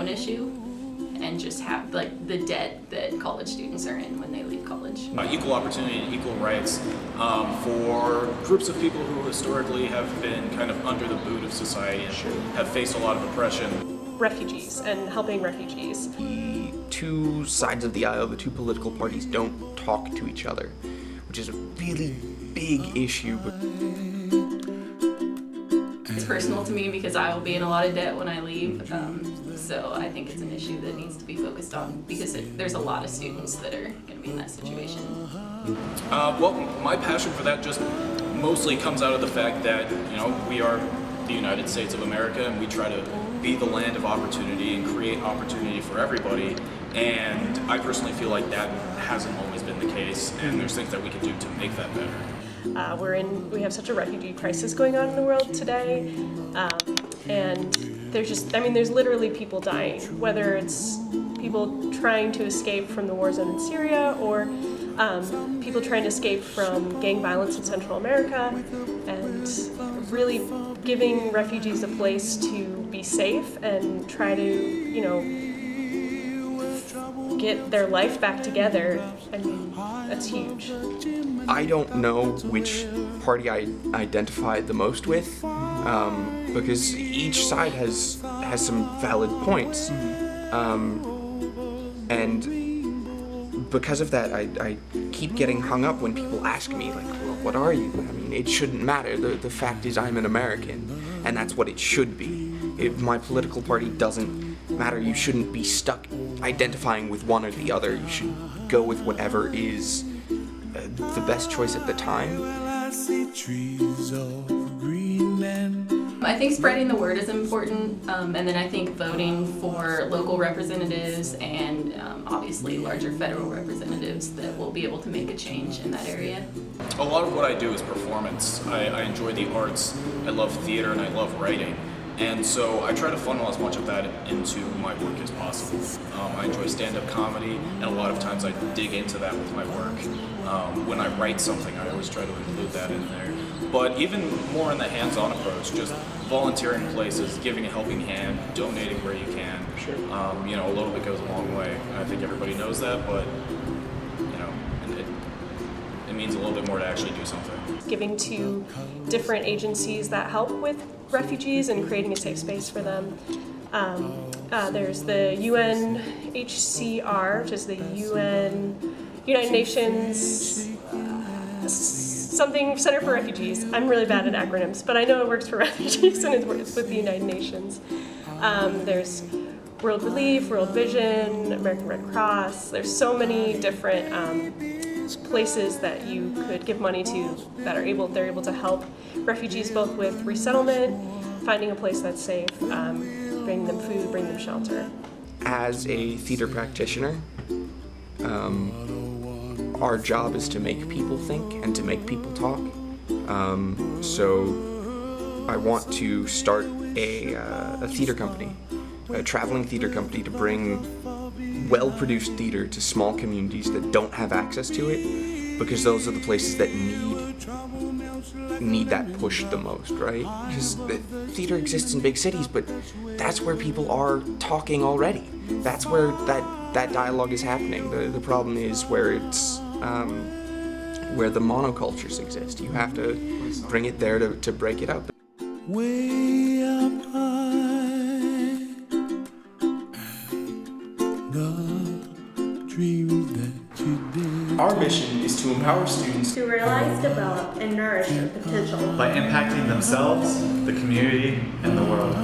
issue and just have like the debt that college students are in when they leave college. Equal opportunity and equal rights for groups of people who historically have been kind of under the boot of society and have faced a lot of oppression. Refugees and helping refugees. The two sides of the aisle, the two political parties, don't talk to each other, which is a really big issue. It's personal to me because I will be in a lot of debt when I leave, so I think it's an issue that needs to be focused on because there's a lot of students that are going to be in that situation. Well, my passion for that just mostly comes out of the fact that, you know, we are the United States of America and we try to be the land of opportunity and create opportunity for everybody, and I personally feel like that hasn't always been the case, and there's things that we can do to make that better. We have such a refugee crisis going on in the world today, and there's literally people dying, whether it's people trying to escape from the war zone in Syria or people trying to escape from gang violence in Central America, and really giving refugees a place to be safe and try to, you know, get their life back together. I mean, that's huge. I don't know which party I identify the most with, because each side has some valid points, and because of that, I keep getting hung up when people ask me, like, well, what are you? I mean, it shouldn't matter. The fact is I'm an American, and that's what it should be. If my political party doesn't matter, you shouldn't be stuck identifying with one or the other. You should go with whatever is the best choice at the time. I think spreading the word is important, and then I think voting for local representatives and obviously larger federal representatives that will be able to make a change in that area. A lot of what I do is performance. I enjoy the arts, I love theater, and I love writing. And so I try to funnel as much of that into my work as possible. I enjoy stand-up comedy, and a lot of times I dig into that with my work. When I write something, I always try to include that in there. But even more in the hands-on approach, just volunteering places, giving a helping hand, donating where you can. Sure. You know, a little bit goes a long way. I think everybody knows that, but you know, it means a little bit more to actually do something. Giving to different agencies that help with refugees and creating a safe space for them. There's the UNHCR, which is the United Nations something Center for Refugees. I'm really bad at acronyms, but I know it works for refugees and it works with the United Nations. There's World Relief, World Vision, American Red Cross. There's so many different places that you could give money to that they're able to help refugees both with resettlement, finding a place that's safe, bring them food, bring them shelter. As a theater practitioner, our job is to make people think and to make people talk. So I want to start a theater company, a traveling theater company, to bring well-produced theater to small communities that don't have access to it, because those are the places that need that push the most, right? Because theater exists in big cities, but that's where people are talking already. That's where that dialogue is happening. The problem is where it's where the monocultures exist. You have to bring it there to break it up. Way up high, the dreams that you did. Our mission is to empower students to realize, develop, and nourish their potential by impacting themselves, the community, and the world.